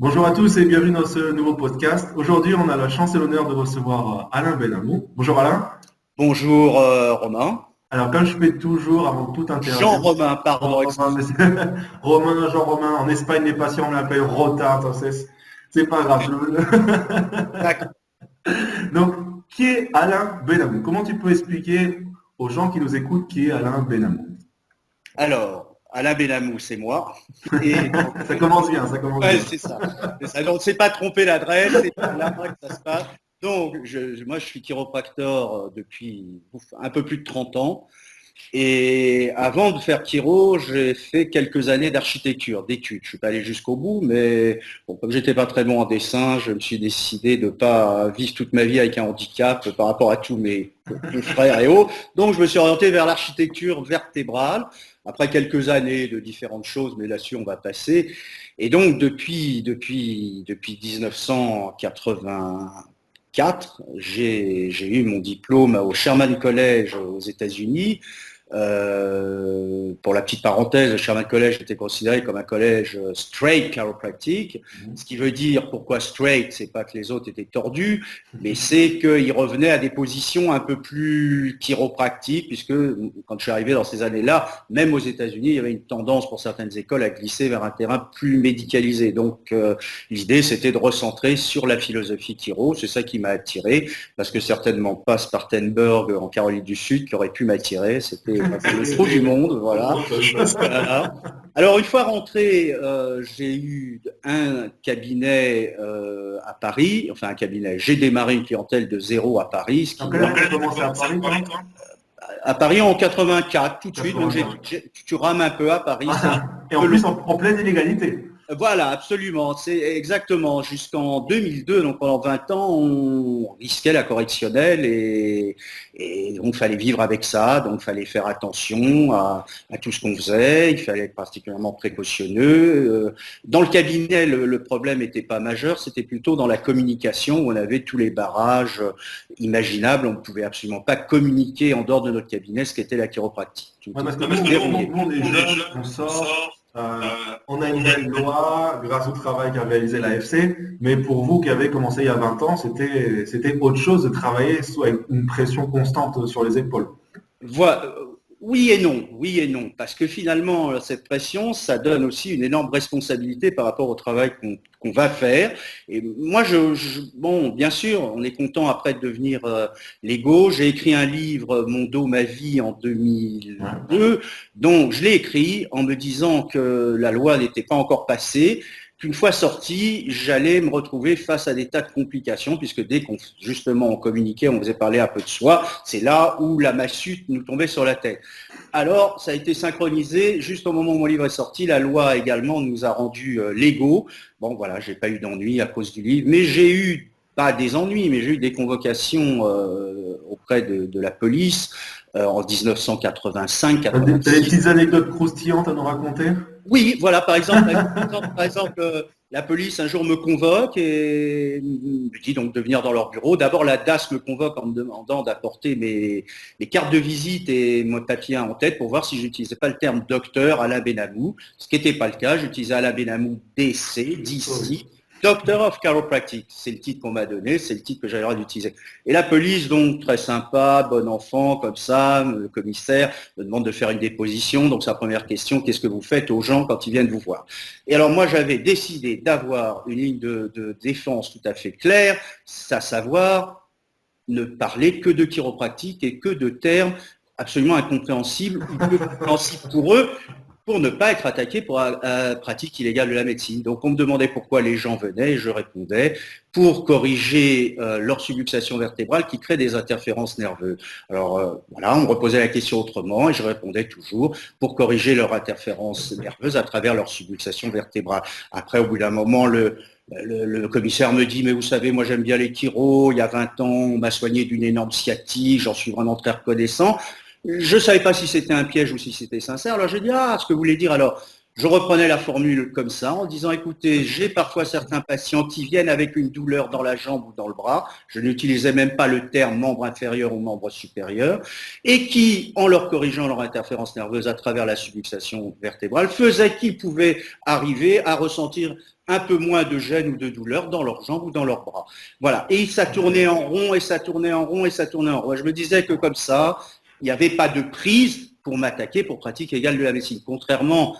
Bonjour à tous et bienvenue dans ce nouveau podcast. Aujourd'hui, on a la chance et l'honneur de recevoir Alain Benamou. Bonjour Alain. Bonjour Romain. Alors, comme je fais toujours avant toute interview, Jean-Romain, pardon, Romain, excuse. Romain, Jean-Romain, en Espagne, les patients on l'appelle Rota, entonces, c'est pas grave. D'accord. Donc, qui est Alain Benamou? Comment tu peux expliquer aux gens qui nous écoutent qui est Alain Benamou? Alors, Alain Benamou, c'est moi. Et donc, Ça commence bien, ça commence ouais, bien. c'est ça. C'est ça. Donc, c'est pas tromper l'adresse, c'est par là que ça se passe. Donc, moi, je suis chiropracteur depuis un peu plus de 30 ans. Et avant de faire chiro, j'ai fait quelques années d'architecture, d'études. Je suis pas allé jusqu'au bout, mais bon, comme j'étais pas très bon en dessin, je me suis décidé de pas vivre toute ma vie avec un handicap par rapport à tous mes frères et autres. Donc, je me suis orienté vers l'architecture vertébrale. Après quelques années de différentes choses, mais là-dessus, on va passer. Et donc, depuis 1984, j'ai eu mon diplôme au Sherman College aux États-Unis. Pour la petite parenthèse, le Sherman College était considéré comme un collège straight chiropractic, ce qui veut dire pourquoi straight, c'est pas que les autres étaient tordus, mais c'est qu'ils revenaient à des positions un peu plus chiropractiques, puisque quand je suis arrivé dans ces années-là, même aux États-Unis, il y avait une tendance pour certaines écoles à glisser vers un terrain plus médicalisé. Donc l'idée, c'était de recentrer sur la philosophie chiro, c'est ça qui m'a attiré, parce que certainement pas Spartanburg en Caroline du Sud qui aurait pu m'attirer, c'était le trou du monde, voilà. Voilà. Alors une fois rentré, j'ai eu un cabinet à Paris, enfin un cabinet, j'ai démarré une clientèle de zéro à Paris. En quelle année tu as commencé à Paris, toi? À Paris en 84, tout de suite, donc tu rames un peu à Paris. Et en plus, en pleine illégalité. Voilà, absolument, c'est exactement. Jusqu'en 2002, donc pendant 20 ans, on risquait la correctionnelle et donc il fallait vivre avec ça, donc il fallait faire attention à tout ce qu'on faisait, il fallait être particulièrement précautionneux. Dans le cabinet, le problème n'était pas majeur, c'était plutôt dans la communication où on avait tous les barrages imaginables, on ne pouvait absolument pas communiquer en dehors de notre cabinet, ce qu'était la chiropractique. Ouais, parce que nous, on est jeunes, on sort, on a une nouvelle loi grâce au travail qu'a réalisé l'AFC, mais pour vous qui avez commencé il y a 20 ans, c'était autre chose de travailler avec une pression constante sur les épaules. Voilà. Oui et non, parce que finalement, cette pression, ça donne aussi une énorme responsabilité par rapport au travail qu'on va faire. Et moi, bon, bien sûr, on est content après de devenir légaux. J'ai écrit un livre, Mon dos, ma vie, en 2002. Donc, je l'ai écrit en me disant que la loi n'était pas encore passée, qu'une fois sorti, j'allais me retrouver face à des tas de complications, puisque dès qu'on justement on communiquait, on faisait parler un peu de soi, c'est là où la massue nous tombait sur la tête. Alors, ça a été synchronisé juste au moment où mon livre est sorti. La loi également nous a rendus légaux. Bon, voilà, j'ai pas eu d'ennui à cause du livre, mais j'ai eu pas des ennuis, mais j'ai eu des convocations auprès de la police en 1985. T'as des petites anecdotes croustillantes à nous raconter? Oui, voilà, par exemple, la police un jour me convoque et me dit donc de venir dans leur bureau. D'abord, la DAS me convoque en me demandant d'apporter mes cartes de visite et mon papier en tête pour voir si je n'utilisais pas le terme docteur Alain Benamou, ce qui n'était pas le cas. J'utilisais Alain Benamou DC, d'ici. Doctor of Chiropractic, c'est le titre qu'on m'a donné, c'est le titre que j'avais le droit d'utiliser. Et la police, donc très sympa, bon enfant, comme ça, le commissaire me demande de faire une déposition. Donc sa première question, qu'est-ce que vous faites aux gens quand ils viennent vous voir? Et alors moi j'avais décidé d'avoir une ligne de défense tout à fait claire, à savoir ne parler que de chiropractique et que de termes absolument incompréhensibles ou peu compréhensibles pour eux, pour ne pas être attaqué pour pratique illégale de la médecine. Donc on me demandait pourquoi les gens venaient et je répondais pour corriger leur subluxation vertébrale qui crée des interférences nerveuses. Alors voilà, on me reposait la question autrement et je répondais toujours pour corriger leur interférence nerveuse à travers leur subluxation vertébrale. Après, au bout d'un moment, le commissaire me dit, mais vous savez, moi j'aime bien les chiros, il y a 20 ans, on m'a soigné d'une énorme sciatique, j'en suis vraiment très reconnaissant. Je ne savais pas si c'était un piège ou si c'était sincère. Alors j'ai dit, ce que vous voulez dire alors, Je reprenais la formule comme ça en disant, écoutez, j'ai parfois certains patients qui viennent avec une douleur dans la jambe ou dans le bras, je n'utilisais même pas le terme membre inférieur ou membre supérieur, et qui, en leur corrigeant leur interférence nerveuse à travers la subluxation vertébrale, faisaient qu'ils pouvaient arriver à ressentir un peu moins de gêne ou de douleur dans leurs jambes ou dans leurs bras. Voilà. Et ça tournait en rond, et ça tournait en rond, et ça tournait en rond. Je me disais que comme ça, il n'y avait pas de prise pour m'attaquer pour pratique égale de la médecine. Contrairement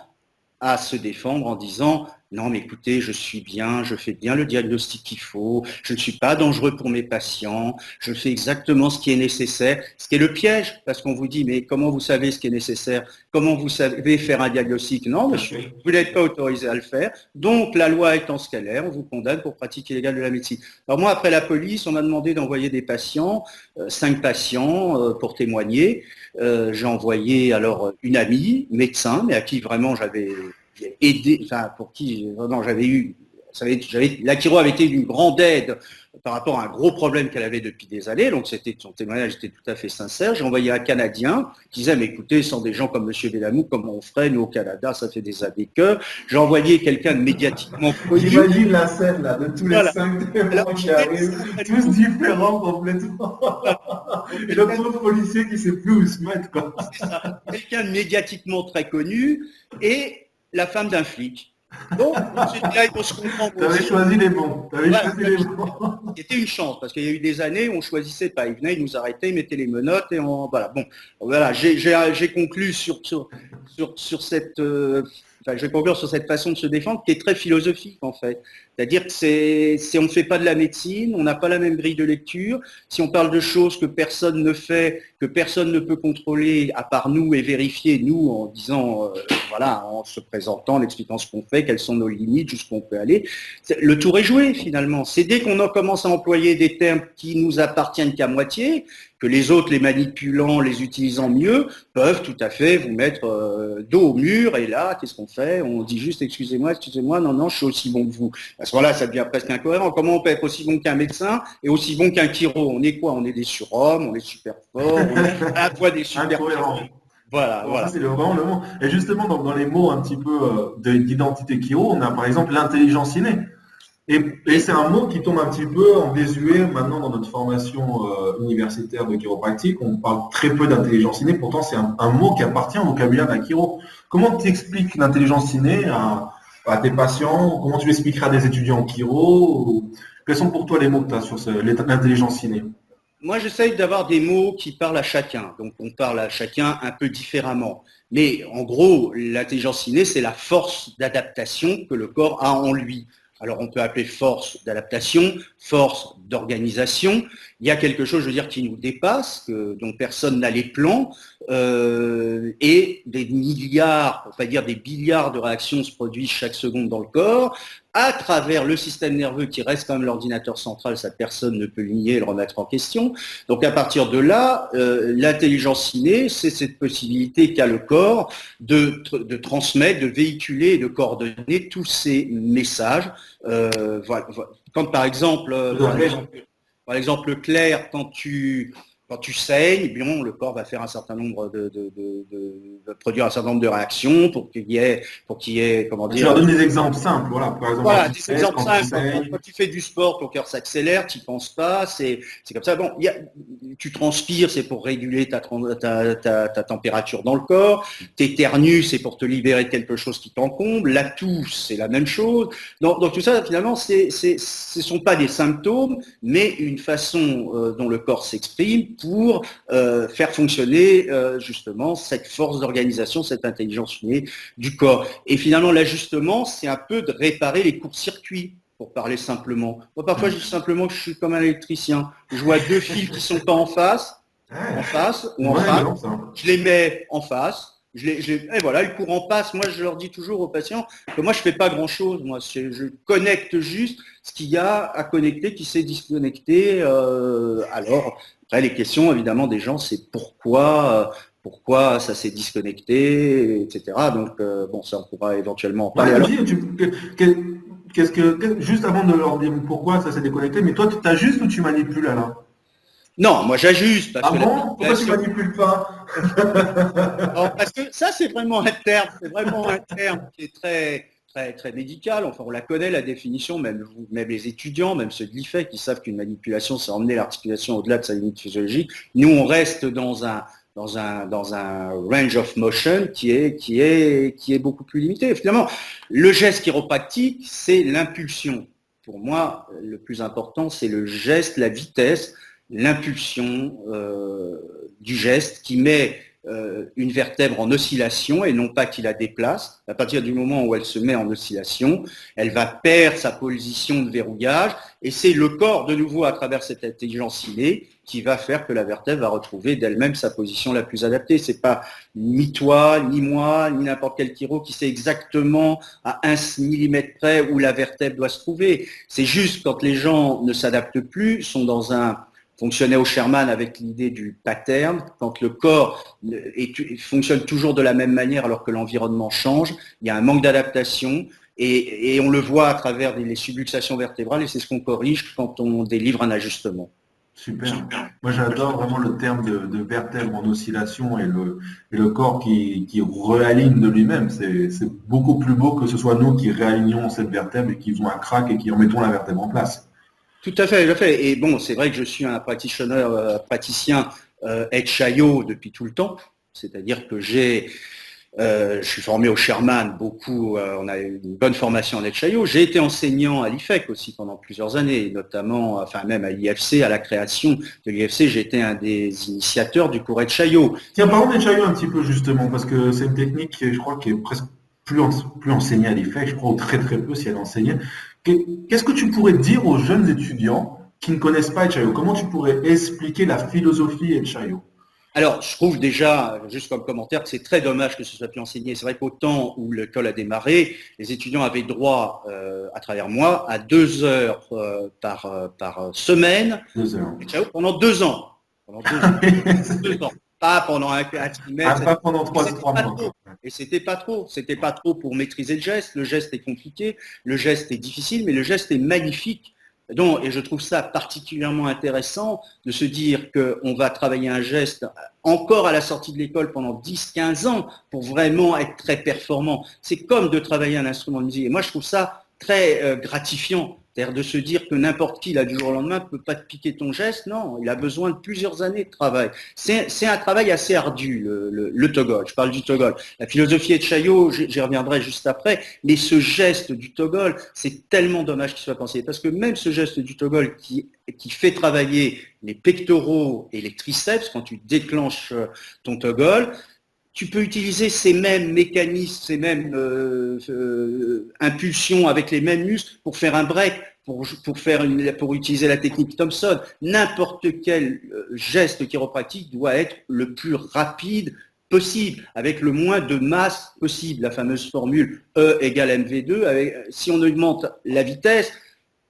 à se défendre en disant non mais écoutez, je suis bien, je fais bien le diagnostic qu'il faut, je ne suis pas dangereux pour mes patients, je fais exactement ce qui est nécessaire, ce qui est le piège, parce qu'on vous dit mais comment vous savez ce qui est nécessaire, comment vous savez faire un diagnostic? Non, monsieur, vous n'êtes pas autorisé à le faire, donc la loi étant ce qu'elle est, on vous condamne pour pratique illégale de la médecine. Alors moi, après la police, on m'a demandé d'envoyer des patients, 5 patients pour témoigner. J'ai envoyé alors une amie, médecin, mais à qui vraiment j'avais aidé, enfin pour qui vraiment j'avais eu, la chiro avait été d'une grande aide par rapport à un gros problème qu'elle avait depuis des années, donc son témoignage était tout à fait sincère. J'ai envoyé un Canadien qui disait mais écoutez, sans des gens comme Monsieur Bellamou, comme on ferait nous au Canada, ça fait des années que. J'ai envoyé quelqu'un de médiatiquement connu. J'imagine la scène là, de tous les 5 témoins qui arrivent, tous différents complètement. Et le pauvre policier qui ne sait plus où se mettre, quoi. C'est ça. Quelqu'un de médiatiquement très connu et la femme d'un flic. Donc, là, il faut se comprendre. Tu avais choisi les bons. C'était une chance, parce qu'il y a eu des années où on ne choisissait pas. Ils venaient, ils nous arrêtaient, ils mettaient les menottes et on. Voilà. Bon, voilà, j'ai conclu sur cette. Enfin, je vais conclure sur cette façon de se défendre qui est très philosophique en fait. C'est-à-dire que on ne fait pas de la médecine, on n'a pas la même grille de lecture. Si on parle de choses que personne ne fait, que personne ne peut contrôler à part nous et vérifier nous en disant, voilà, en se présentant, en expliquant ce qu'on fait, quelles sont nos limites, jusqu'où on peut aller, le tour est joué finalement. C'est dès qu'on commence à employer des termes qui nous appartiennent qu'à moitié, que les autres, les manipulant, les utilisant mieux, peuvent tout à fait vous mettre dos au mur. Et là, qu'est-ce qu'on fait? On dit juste excusez-moi, non, je suis aussi bon que vous. À ce moment-là, ça devient presque incohérent. Comment on peut être aussi bon qu'un médecin et aussi bon qu'un chiro? On est quoi? On est des surhommes, on est super forts, on est à la fois des super. Voilà, voilà. Ça, c'est vraiment le mot. Et justement, dans les mots un petit peu d'identité chiro, on a par exemple l'intelligence innée. Et c'est un mot qui tombe un petit peu en désuet maintenant dans notre formation universitaire de chiropractique. On parle très peu d'intelligence innée, pourtant c'est un mot qui appartient au vocabulaire de la chiro. Comment tu expliques l'intelligence innée à tes patients? Comment tu l'expliqueras à des étudiants en chiro? Quels sont pour toi les mots que tu as sur l'intelligence innée? Moi, j'essaye d'avoir des mots qui parlent à chacun. Donc, on parle à chacun un peu différemment. Mais en gros, l'intelligence innée, c'est la force d'adaptation que le corps a en lui. Alors, on peut appeler force d'adaptation, force d'organisation. Il y a quelque chose, je veux dire, qui nous dépasse, dont personne n'a les plans, et des milliards, pour pas dire des billiards de réactions se produisent chaque seconde dans le corps, à travers le système nerveux qui reste quand même l'ordinateur central, ça personne ne peut le nier et le remettre en question. Donc à partir de là, l'intelligence innée, c'est cette possibilité qu'a le corps de transmettre, de véhiculer et de coordonner tous ces messages. Voilà. Quand par exemple clair, quand tu saignes, bien, le corps va faire un certain nombre de produire un certain nombre de réactions pour qu'il y ait, comment dire. Je leur donne des exemples simples, voilà. Par exemple, voilà, des exemples simples. Quand tu fais du sport, ton cœur s'accélère, tu n'y penses pas, c'est comme ça. Bon, tu transpires, c'est pour réguler ta température dans le corps. T'éternues, c'est pour te libérer de quelque chose qui t'encombre. La toux, c'est la même chose. Donc tout ça, finalement, ce ne sont pas des symptômes, mais une façon dont le corps s'exprime pour faire fonctionner justement cette force d'organisation, cette intelligence innée du corps. Et finalement, l'ajustement, c'est un peu de réparer les courts-circuits, pour parler simplement. Moi, parfois, je dis simplement que je suis comme un électricien. Je vois 2 fils qui ne sont pas en face ou en face. Je les mets en face. Et voilà, le courant passe. Moi, je leur dis toujours aux patients que moi, je ne fais pas grand-chose. Moi, je connecte juste ce qu'il y a à connecter, qui s'est disconnecté. Alors, après, les questions, évidemment, des gens, c'est pourquoi ça s'est disconnecté, etc. Donc, bon, ça, on pourra éventuellement en parler. Juste avant de leur dire pourquoi ça s'est déconnecté, mais toi, tu t'ajustes ou tu manipules alors? Non, moi j'ajuste. Ah bon? Pourquoi tu manipules pas? Alors, parce que ça, c'est vraiment un terme qui est très, très, très médical. Enfin, on la connaît, la définition, même les étudiants, même ceux de l'IFEC, qui savent qu'une manipulation, c'est emmener l'articulation au-delà de sa limite physiologique. Nous, on reste dans un range of motion qui est beaucoup plus limité. Finalement, le geste chiropractique, c'est l'impulsion. Pour moi, le plus important, c'est le geste, la vitesse, l'impulsion du geste qui met une vertèbre en oscillation et non pas qui la déplace. À partir du moment où elle se met en oscillation, elle va perdre sa position de verrouillage et c'est le corps, de nouveau, à travers cette intelligence innée, qui va faire que la vertèbre va retrouver d'elle-même sa position la plus adaptée. C'est pas ni toi, ni moi, ni n'importe quel chiro qui sait exactement à 1 millimètre près où la vertèbre doit se trouver. C'est juste quand les gens ne s'adaptent plus, sont dans fonctionnait au Sherman avec l'idée du pattern, quand le corps fonctionne toujours de la même manière alors que l'environnement change, il y a un manque d'adaptation et on le voit à travers les subluxations vertébrales et c'est ce qu'on corrige quand on délivre un ajustement. Super. Moi, j'adore vraiment le terme de vertèbre en oscillation et le corps qui réaligne de lui-même. C'est beaucoup plus beau que ce soit nous qui réalignons cette vertèbre et qui faisons un crack et qui remettons la vertèbre en place. Tout à fait, tout à fait. Et bon, c'est vrai que je suis un praticien HIO depuis tout le temps. C'est-à-dire que je suis formé au Sherman, beaucoup, on a une bonne formation en HIO. J'ai été enseignant à l'IFEC aussi pendant plusieurs années, notamment, enfin même à l'IFC, à la création de l'IFC, j'ai été un des initiateurs du cours HIO. Tiens, parlons d'HIO un petit peu justement, parce que c'est une technique qui, je crois, qui est presque plus enseignée à l'IFEC, je crois, ou très très peu si elle est enseignée. Qu'est-ce que tu pourrais dire aux jeunes étudiants qui ne connaissent pas HIO? Comment tu pourrais expliquer la philosophie HIO? Alors, je trouve déjà, juste comme commentaire, que c'est très dommage que ce soit plus enseigné. C'est vrai qu'au temps où l'école a démarré, les étudiants avaient droit, à travers moi, à 2 heures par semaine, 2 heures. pendant 2 ans. Pendant 2 ans. 2 ans. Pas pendant un trimestre. Pas pendant 3 mois. Et c'était pas trop. C'était pas trop pour maîtriser le geste. Le geste est compliqué, le geste est difficile, mais le geste est magnifique. Donc, et je trouve ça particulièrement intéressant de se dire qu'on va travailler un geste encore à la sortie de l'école pendant 10-15 ans pour vraiment être très performant. C'est comme de travailler un instrument de musique. Et moi, je trouve ça très gratifiant. C'est-à-dire de se dire que n'importe qui, là, du jour au lendemain, ne peut pas te piquer ton geste. Non, il a besoin de plusieurs années de travail. C'est un travail assez ardu, le togol. Je parle du togol. La philosophie de Chaillot, j'y reviendrai juste après, mais ce geste du togol, c'est tellement dommage qu'il soit pensé. Parce que même ce geste du togol qui fait travailler les pectoraux et les triceps, quand tu déclenches ton togol, tu peux utiliser ces mêmes mécanismes, ces mêmes impulsions avec les mêmes muscles pour faire un break, pour utiliser la technique Thompson. N'importe quel geste chiropratique doit être le plus rapide possible, avec le moins de masse possible. La fameuse formule E égale mv2, si on augmente la vitesse,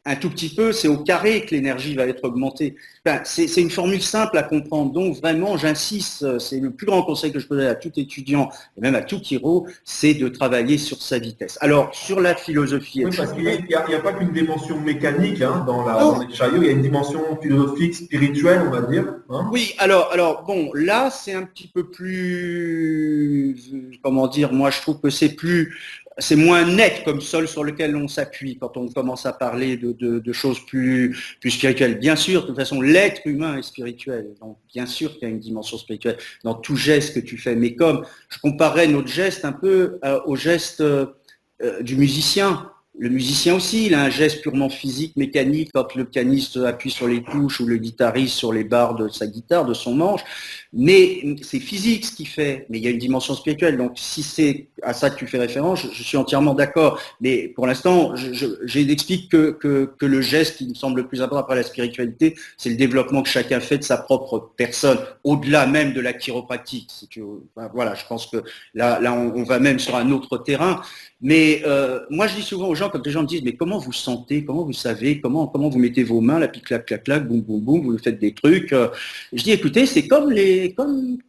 un tout petit peu, c'est au carré que l'énergie va être augmentée. Enfin, c'est une formule simple à comprendre. Donc vraiment, j'insiste, c'est le plus grand conseil que je peux donner à tout étudiant, et même à tout chiro, c'est de travailler sur sa vitesse. Alors, sur la philosophie... Oui, parce qu'il n'y a pas qu'une dimension mécanique dans les chariots, il y a une dimension philosophique, spirituelle, on va dire. Hein. Oui, alors, bon, là, c'est un petit peu plus... Comment dire, moi, je trouve que c'est moins net comme sol sur lequel on s'appuie quand on commence à parler de choses plus spirituelles. Bien sûr, de toute façon, l'être humain est spirituel. Donc, bien sûr qu'il y a une dimension spirituelle dans tout geste que tu fais. Mais comme je comparais notre geste un peu au geste du musicien. Le musicien aussi, il a un geste purement physique, mécanique, quand le pianiste appuie sur les touches ou le guitariste sur les barres de sa guitare, de son manche. Mais c'est physique ce qu'il fait, mais il y a une dimension spirituelle. Donc si c'est à ça que tu fais référence, je suis entièrement d'accord. Mais pour l'instant, j'explique que le geste qui me semble le plus important après la spiritualité, c'est le développement que chacun fait de sa propre personne, au-delà même de la chiropratique. Si tu veux. Voilà, je pense que là on va même sur un autre terrain. Mais moi, je dis souvent aux gens quand les gens me disent, mais comment vous sentez, comment vous savez, comment vous mettez vos mains, là, puis clac, clac, clac, boum, boum, boum, vous faites des trucs. Je dis, écoutez, c'est comme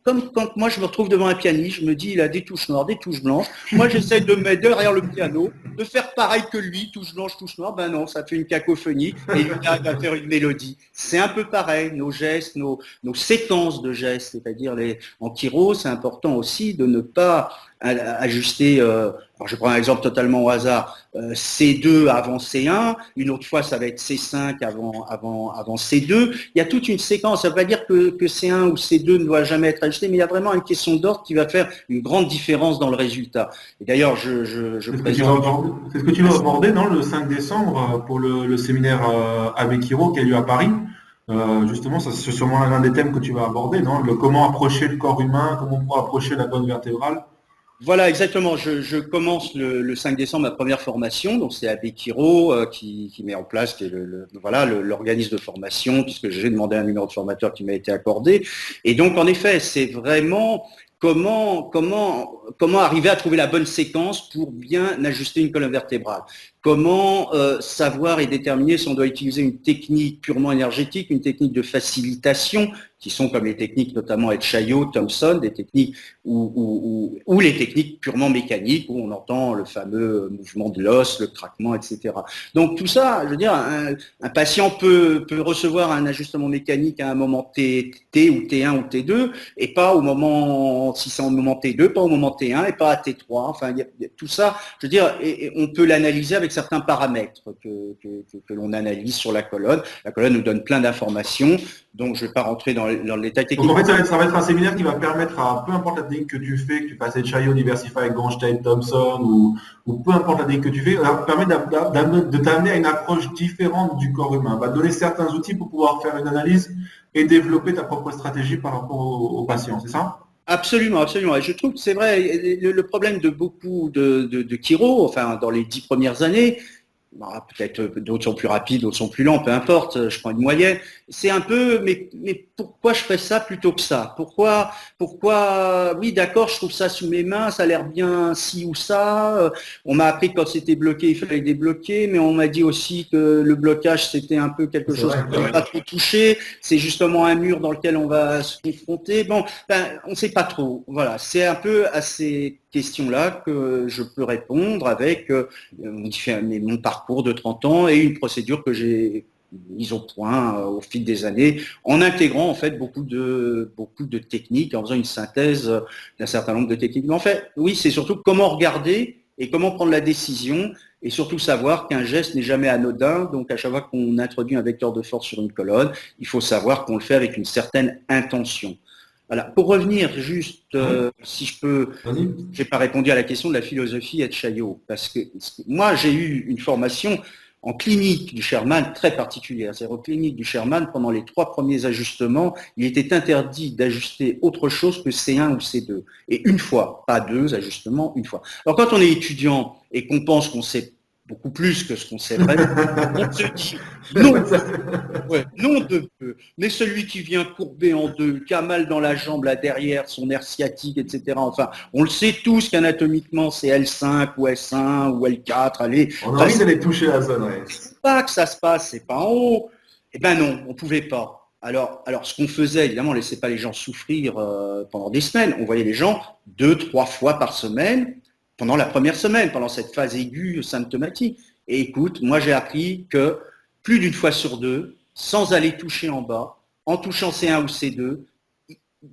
quand moi je me retrouve devant un pianiste, je me dis, il a des touches noires, des touches blanches. Moi, j'essaie de me mettre derrière le piano, de faire pareil que lui, touche blanche, touche noire. Ben non, ça fait une cacophonie et lui arrive à faire une mélodie. C'est un peu pareil, nos gestes, nos séquences de gestes, c'est-à-dire en chiro, c'est important aussi de ne pas ajuster, alors je prends un exemple totalement au hasard, C2 avant C1, une autre fois ça va être C5 avant C2. Il y a toute une séquence, ça ne veut pas dire que C1 ou C2 ne doit jamais être ajusté, mais il y a vraiment une question d'ordre qui va faire une grande différence dans le résultat. Et d'ailleurs, je présente... C'est ce que tu vas aborder, non, le 5 décembre pour le séminaire avec Hiro qui a lieu à Paris. Justement, ça, c'est sûrement l'un des thèmes que tu vas aborder, non? Comment approcher le corps humain, comment on pourra approcher la colonne vertébrale. Voilà, exactement. Je commence le 5 décembre ma première formation, donc c'est Abekiro qui met en place l'organisme de formation, puisque j'ai demandé un numéro de formateur qui m'a été accordé. Et donc, en effet, c'est vraiment comment arriver à trouver la bonne séquence pour bien ajuster une colonne vertébrale. Comment savoir et déterminer si on doit utiliser une technique purement énergétique, une technique de facilitation, qui sont comme les techniques notamment Chaillot, Thompson, des techniques ou les techniques purement mécaniques, où on entend le fameux mouvement de l'os, le craquement, etc. Donc tout ça, je veux dire, un patient peut recevoir un ajustement mécanique à un moment T ou T1 ou T2, et pas au moment, si c'est au moment T2, pas au moment T1 et pas à T3. Enfin, y a tout ça, je veux dire, et on peut l'analyser avec certains paramètres que l'on analyse sur la colonne. La colonne nous donne plein d'informations, donc je ne vais pas rentrer dans le détail technique. Donc en fait, ça va être un séminaire qui va permettre à, peu importe la technique que tu fais, que tu fasses Chaillot, Diversify, Ganstein, Thompson, ou peu importe la technique que tu fais, ça va permettre de t'amener à une approche différente du corps humain. Va te donner certains outils pour pouvoir faire une analyse et développer ta propre stratégie par rapport aux patients, c'est ça? Absolument, absolument. Et je trouve que c'est vrai, le problème de beaucoup de chiro, enfin dans les 10 premières années, peut-être d'autres sont plus rapides, d'autres sont plus lents, peu importe, je prends une moyenne. C'est un peu, mais pourquoi je ferais ça plutôt que ça? Pourquoi, oui, d'accord, je trouve ça sous mes mains, ça a l'air bien ci ou ça. On m'a appris que quand c'était bloqué, il fallait débloquer, mais on m'a dit aussi que le blocage, c'était un peu quelque chose qu'on ne peut pas trop toucher. C'est justement un mur dans lequel on va se confronter. Bon, on ne sait pas trop. Voilà, c'est un peu à ces questions-là que je peux répondre avec mon parcours de 30 ans et une procédure que j'ai mise au point au fil des années, en intégrant en fait beaucoup de techniques, en faisant une synthèse d'un certain nombre de techniques. Mais en fait, oui, c'est surtout comment regarder et comment prendre la décision, et surtout savoir qu'un geste n'est jamais anodin. Donc à chaque fois qu'on introduit un vecteur de force sur une colonne, il faut savoir qu'on le fait avec une certaine intention. Voilà. Pour revenir juste, si je peux, j'ai pas répondu à la question de la philosophie et de Chaillot, parce que moi j'ai eu une formation en clinique du Sherman très particulière. C'est-à-dire en clinique du Sherman, pendant les 3 premiers ajustements, il était interdit d'ajuster autre chose que C1 ou C2. Et une fois, pas 2 ajustements, une fois. Alors quand on est étudiant et qu'on pense qu'on sait beaucoup plus que ce qu'on sait vraiment, on se dit non de peu. Mais celui qui vient courber en deux, qui a mal dans la jambe là derrière, son nerf sciatique, etc. Enfin, on le sait tous qu'anatomiquement c'est L5 ou S1 ou L4. Allez, on a envie d'aller toucher la zone. Ouais. C'est pas que ça se passe, c'est pas en haut. Eh ben non, on pouvait pas. Alors ce qu'on faisait, évidemment, on laissait pas les gens souffrir pendant des semaines. On voyait les gens 2-3 fois par semaine pendant la première semaine, pendant cette phase aiguë symptomatique. Et écoute, moi j'ai appris que plus d'une fois sur 2, sans aller toucher en bas, en touchant C1 ou C2,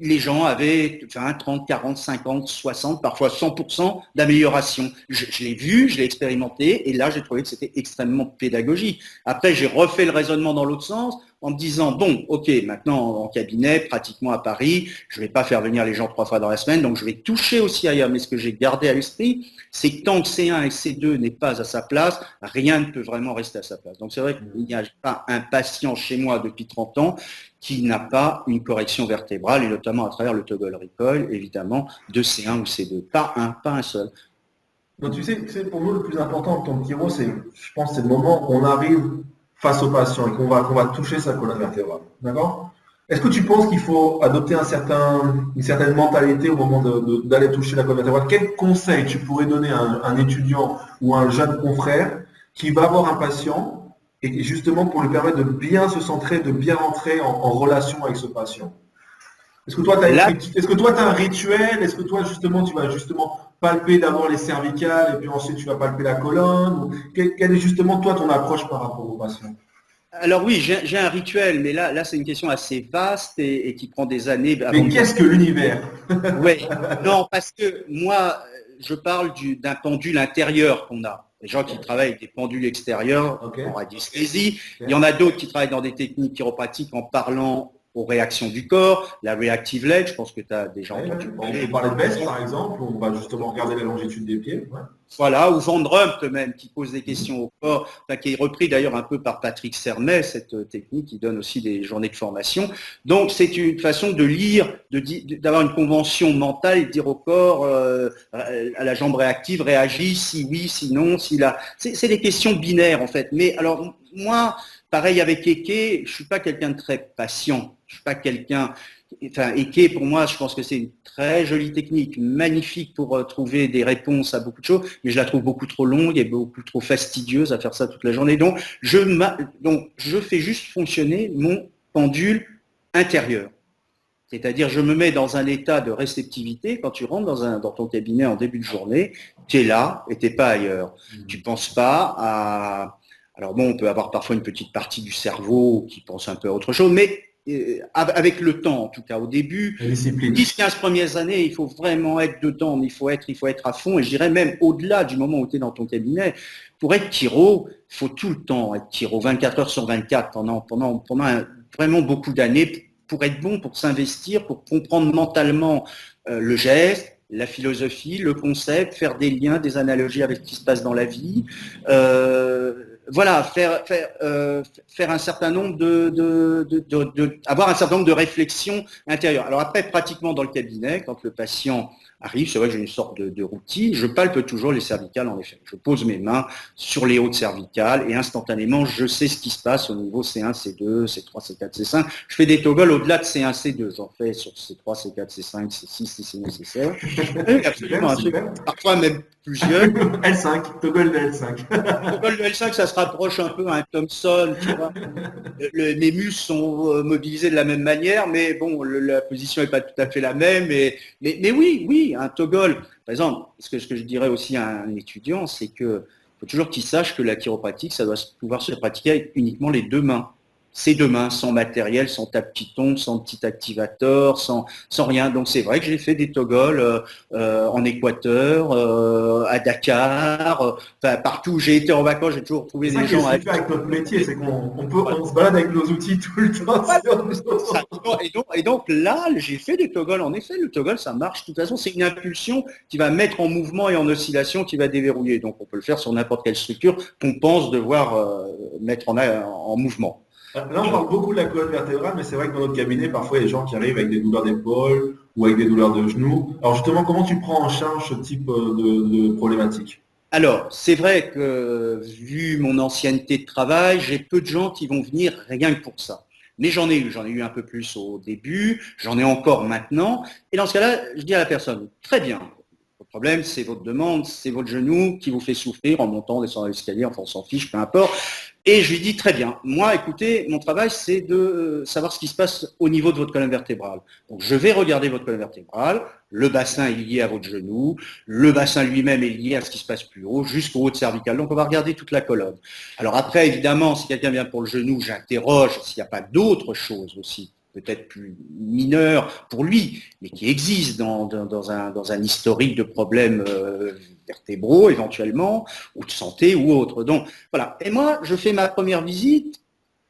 les gens avaient 20, 30, 40, 50, 60, parfois 100% d'amélioration. Je l'ai vu, je l'ai expérimenté, et là j'ai trouvé que c'était extrêmement pédagogique. Après, j'ai refait le raisonnement dans l'autre sens, en me disant, bon, ok, maintenant en cabinet, pratiquement à Paris, je ne vais pas faire venir les gens 3 fois dans la semaine, donc je vais toucher aussi ailleurs. Mais ce que j'ai gardé à l'esprit, c'est que tant que C1 et C2 n'est pas à sa place, rien ne peut vraiment rester à sa place. Donc c'est vrai qu'il n'y a pas un patient chez moi depuis 30 ans qui n'a pas une correction vertébrale, et notamment à travers le toggle recoil, évidemment, de C1 ou C2. Pas un seul. Donc tu sais, pour nous, le plus important en tant que chiro, je pense, c'est le moment où on arrive face au patient et qu'on va toucher sa colonne vertébrale. D'accord? Est-ce que tu penses qu'il faut adopter une certaine mentalité au moment d'aller toucher la colonne vertébrale? Quel conseil tu pourrais donner à un étudiant ou à un jeune confrère qui va voir un patient et justement pour lui permettre de bien se centrer, de bien entrer en relation avec ce patient. Est-ce que toi, tu as un rituel? Est-ce que toi, justement, tu vas justement palper d'abord les cervicales et puis ensuite tu vas palper la colonne? Quelle est justement toi ton approche par rapport aux patients? Alors oui, j'ai un rituel, mais là c'est une question assez vaste et qui prend des années avant Mais de... qu'est-ce que l'univers? Oui, non, parce que moi, je parle d'un pendule intérieur qu'on a. Les gens qui travaillent avec des pendules extérieures Ok. en radiesthésie. Ok. Il y en a d'autres qui travaillent dans des techniques chiropratiques en parlant aux réactions du corps, la reactive leg, je pense que tu as déjà entendu parler. On peut parler de Best, par exemple, on va justement regarder la longitude des pieds. Ouais. Voilà, ou Van Drumpt même, qui pose des questions au corps, enfin, qui est repris d'ailleurs un peu par Patrick Sermet, cette technique qui donne aussi des journées de formation. Donc c'est une façon de lire, d'avoir une convention mentale et de dire au corps, à la jambe réactive, réagit, si oui, si non, si là. C'est des questions binaires en fait. Mais alors moi, pareil avec Eke, je suis pas quelqu'un de très patient. Je suis pas quelqu'un... Enfin, Eke, pour moi, je pense que c'est une très jolie technique, magnifique pour trouver des réponses à beaucoup de choses, mais je la trouve beaucoup trop longue et beaucoup trop fastidieuse à faire ça toute la journée. Donc, je fais juste fonctionner mon pendule intérieur. C'est-à-dire, je me mets dans un état de réceptivité. Quand tu rentres dans ton cabinet en début de journée, tu es là et tu n'es pas ailleurs. Tu ne penses pas à... Alors bon, on peut avoir parfois une petite partie du cerveau qui pense un peu à autre chose, mais avec le temps, en tout cas au début, 10-15 premières années, il faut vraiment être dedans, mais il faut être à fond, et je dirais même au-delà du moment où tu es dans ton cabinet. Pour être chiro, il faut tout le temps être chiro, 24 heures sur 24, pendant vraiment beaucoup d'années, pour être bon, pour s'investir, pour comprendre mentalement le geste, la philosophie, le concept, faire des liens, des analogies avec ce qui se passe dans la vie. Voilà, faire un certain nombre avoir un certain nombre de réflexions intérieures. Alors après, pratiquement dans le cabinet, quand le patient arrive, c'est vrai que j'ai une sorte de routine, je palpe toujours les cervicales en effet. Je pose mes mains sur les hautes cervicales et instantanément, je sais ce qui se passe au niveau C1, C2, C3, C4, C5. Je fais des toggles au-delà de C1, C2. J'en fais sur C3, C4, C5, C6 si c'est nécessaire. Oui, absolument. Parfois même plusieurs. L5, toggle de L5. Toggle de L5, ça se rapproche un peu à un Thompson, tu vois. Les muscles sont mobilisés de la même manière, mais bon, la position n'est pas tout à fait la même. Mais oui, un toggle. Par exemple, ce que je dirais aussi à un étudiant, c'est que faut toujours qu'il sache que la chiropratique, ça doit pouvoir se pratiquer avec uniquement les deux mains. Ces deux mains, sans matériel, sans tape piton, sans petit activateur, sans rien. Donc c'est vrai que j'ai fait des toggles en Équateur, à Dakar, partout où j'ai été en vacances, j'ai toujours trouvé des gens avec notre métier, c'est on se balade avec nos outils tout le temps. Et donc là, j'ai fait des toggles. En effet, le toggle, ça marche. De toute façon, c'est une impulsion qui va mettre en mouvement et en oscillation qui va déverrouiller. Donc on peut le faire sur n'importe quelle structure qu'on pense devoir mettre en mouvement. Là, on parle beaucoup de la colonne vertébrale, mais c'est vrai que dans notre cabinet, parfois, il y a des gens qui arrivent avec des douleurs d'épaule ou avec des douleurs de genoux. Alors justement, comment tu prends en charge ce type de problématique? Alors, c'est vrai que, vu mon ancienneté de travail, j'ai peu de gens qui vont venir rien que pour ça. Mais j'en ai eu un peu plus au début, j'en ai encore maintenant. Et dans ce cas-là, je dis à la personne, très bien, le problème, c'est votre demande, c'est votre genou qui vous fait souffrir en montant, descendant l'escalier, enfin on s'en fiche, peu importe. Et je lui dis très bien, moi écoutez, mon travail c'est de savoir ce qui se passe au niveau de votre colonne vertébrale. Donc je vais regarder votre colonne vertébrale, le bassin est lié à votre genou, le bassin lui-même est lié à ce qui se passe plus haut, jusqu'au haut de cervical. Donc on va regarder toute la colonne. Alors après, évidemment, si quelqu'un vient pour le genou, j'interroge s'il n'y a pas d'autres choses aussi, peut-être plus mineures pour lui, mais qui existent dans un historique de problèmes vertébraux éventuellement, ou de santé ou autre. Donc voilà. Et moi, je fais ma première visite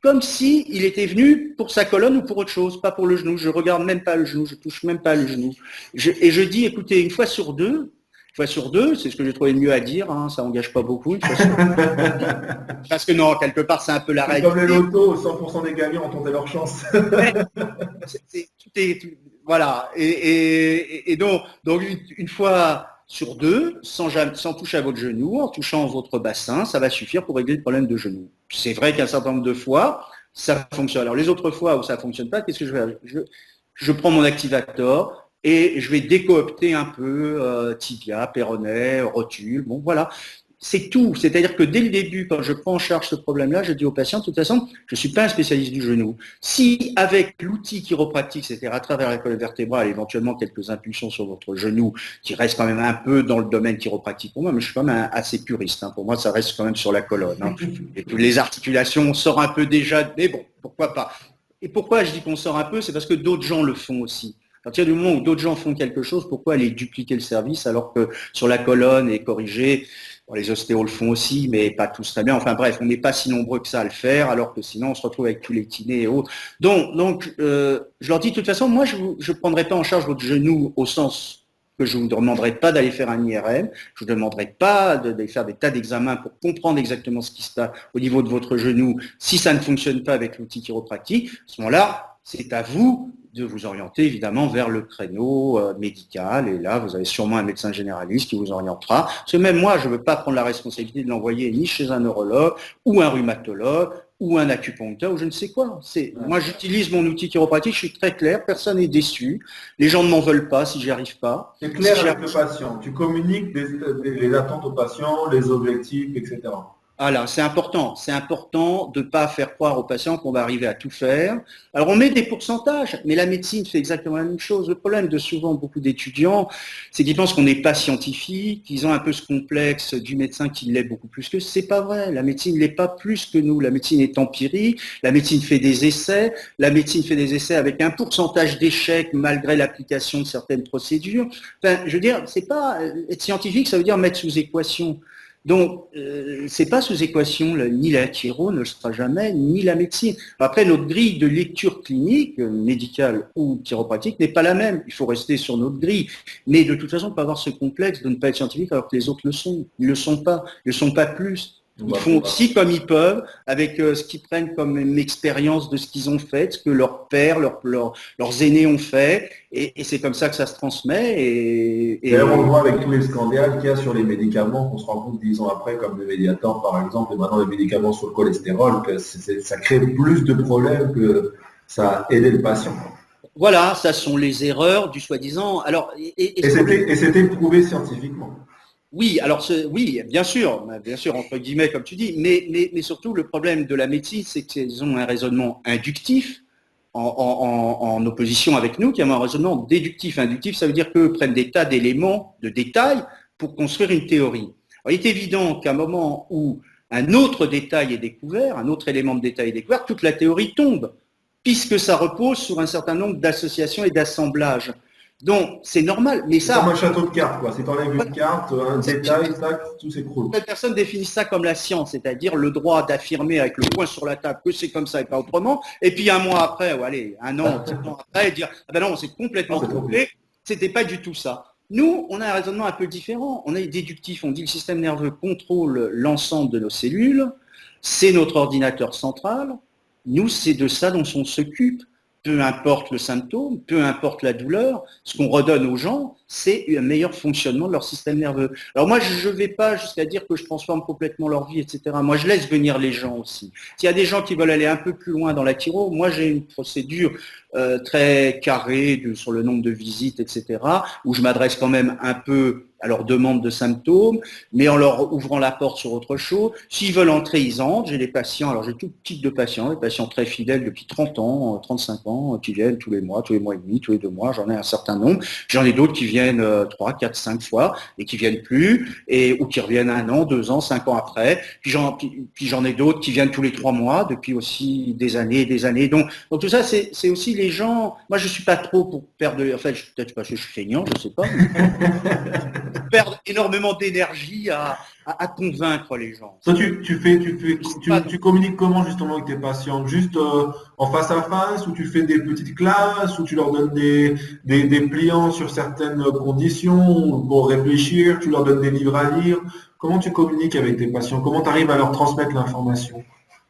comme s'il était venu pour sa colonne ou pour autre chose, pas pour le genou. Je regarde même pas le genou, je touche même pas le genou. Et je dis, écoutez, une fois sur deux, c'est ce que j'ai trouvé le mieux à dire, hein, ça n'engage pas beaucoup. Une fois sur deux. Parce que non, quelque part, c'est un peu la règle. Comme le loto, 100% des gagnants ont tenté leur chance. Ouais, voilà. Et donc une fois sur deux, sans toucher à votre genou, en touchant votre bassin, ça va suffire pour régler le problème de genou. C'est vrai qu'un certain nombre de fois, ça fonctionne. Alors les autres fois où ça ne fonctionne pas, qu'est-ce que je vais faire? Je prends mon activateur et je vais décoopter un peu tibia, péroné, rotule, bon voilà. c'est tout. C'est-à-dire que dès le début, quand je prends en charge ce problème-là, je dis au patient, de toute façon, je ne suis pas un spécialiste du genou. Si avec l'outil chiropratique, c'est-à-dire à travers la colonne vertébrale, éventuellement quelques impulsions sur votre genou, qui reste quand même un peu dans le domaine chiropratique pour moi, mais je suis quand même assez puriste. Pour moi, ça reste quand même sur la colonne. Et toutes les articulations, on sort un peu déjà, mais bon, pourquoi pas. Et pourquoi je dis qu'on sort un peu, c'est parce que d'autres gens le font aussi. À partir du moment où d'autres gens font quelque chose, pourquoi aller dupliquer le service alors que sur la colonne et corriger, bon, les ostéos le font aussi, mais pas tous très bien. Enfin bref, on n'est pas si nombreux que ça à le faire, alors que sinon on se retrouve avec tous les kinés et autres. Donc je leur dis de toute façon, moi je ne prendrai pas en charge votre genou au sens que je ne vous demanderai pas d'aller faire un IRM, je ne vous demanderai pas d'aller faire des tas d'examens pour comprendre exactement ce qui se passe au niveau de votre genou si ça ne fonctionne pas avec l'outil chiropratique. À ce moment-là, c'est à vous de vous orienter évidemment vers le créneau médical, et là vous avez sûrement un médecin généraliste qui vous orientera, parce que même moi je ne veux pas prendre la responsabilité de l'envoyer ni chez un neurologue ou un rhumatologue ou un acupuncteur ou je ne sais quoi. Moi j'utilise mon outil chiropratique, je suis très clair, personne n'est déçu, les gens ne m'en veulent pas si j'y arrive pas. C'est clair avec le patient, tu communiques les attentes aux patients, les objectifs, etc. Voilà, c'est important de ne pas faire croire aux patients qu'on va arriver à tout faire. Alors on met des pourcentages, mais la médecine fait exactement la même chose. Le problème de souvent beaucoup d'étudiants, c'est qu'ils pensent qu'on n'est pas scientifique, qu'ils ont un peu ce complexe du médecin qui l'est beaucoup plus que c'est pas vrai. La médecine l'est pas plus que nous. La médecine est empirique, la médecine fait des essais, avec un pourcentage d'échecs malgré l'application de certaines procédures. Enfin, je veux dire, c'est pas être scientifique, ça veut dire mettre sous équation. Donc, c'est pas sous équation, ni la chiro ne le sera jamais, ni la médecine. Après, notre grille de lecture clinique, médicale ou chiropratique, n'est pas la même. Il faut rester sur notre grille. Mais de toute façon, pas avoir ce complexe de ne pas être scientifique alors que les autres le sont. Ils ne le sont pas. Ils ne le sont pas plus. Ils font aussi comme ils peuvent, avec ce qu'ils prennent comme une expérience de ce qu'ils ont fait, ce que leurs pères, leurs aînés ont fait, et c'est comme ça que ça se transmet. Et on le voit avec tous les scandales qu'il y a sur les médicaments, qu'on se rend compte 10 ans après, comme le Mediator par exemple, et maintenant les médicaments sur le cholestérol, que ça crée plus de problèmes que ça a aidé le patient. Voilà, ça sont les erreurs du soi-disant. Alors, et c'était prouvé scientifiquement. Oui, alors oui, bien sûr, entre guillemets, comme tu dis, mais surtout le problème de la médecine, c'est qu'ils ont un raisonnement inductif en opposition avec nous, qui a un raisonnement déductif. Inductif, ça veut dire qu'eux prennent des tas d'éléments, de détails, pour construire une théorie. Alors, il est évident qu'à un moment où un autre détail est découvert, un autre élément de détail est découvert, toute la théorie tombe, puisque ça repose sur un certain nombre d'associations et d'assemblages. Donc, c'est normal, mais ça... C'est comme un château de cartes, quoi. Si tu enlèves une carte, un détail, tout s'écroule. Certaines personnes définissent ça comme la science, c'est-à-dire le droit d'affirmer avec le poing sur la table que c'est comme ça et pas autremment, et puis un mois après, ou allez, un an, 10 ans après, dire « Ah ben non, on s'est complètement trompé, c'était pas du tout ça ». Nous, on a un raisonnement un peu différent. On est déductif, on dit le système nerveux contrôle l'ensemble de nos cellules, c'est notre ordinateur central, nous, c'est de ça dont on s'occupe. Peu importe le symptôme, peu importe la douleur, ce qu'on redonne aux gens, c'est un meilleur fonctionnement de leur système nerveux. Alors moi, je ne vais pas jusqu'à dire que je transforme complètement leur vie, etc. Moi, je laisse venir les gens aussi. S'il y a des gens qui veulent aller un peu plus loin dans la chiro, moi, j'ai une procédure très carrée sur le nombre de visites, etc., où je m'adresse quand même un peu à leur demande de symptômes, mais en leur ouvrant la porte sur autre chose. S'ils veulent entrer, ils entrent. J'ai des patients, alors j'ai tout type de patients, des patients très fidèles depuis 30 ans, 35 ans, qui viennent tous les mois et demi, tous les 2 mois, j'en ai un certain nombre. J'en ai d'autres qui viennent 3, 4, 5 fois et qui viennent plus, ou qui reviennent 1 an, 2 ans, 5 ans après. Puis j'en ai d'autres qui viennent tous les 3 mois, depuis aussi des années et des années. Donc tout ça, c'est aussi les gens. Moi, je suis pas trop pour perdre. Enfin, peut-être parce que je suis feignant, je sais pas. Perdre énormément d'énergie à convaincre les gens. Toi, tu communiques comment justement avec tes patients? Juste en face à face, ou tu fais des petites classes, ou tu leur donnes des pliants sur certaines conditions pour réfléchir, tu leur donnes des livres à lire? Comment tu communiques avec tes patients? Comment tu arrives à leur transmettre l'information?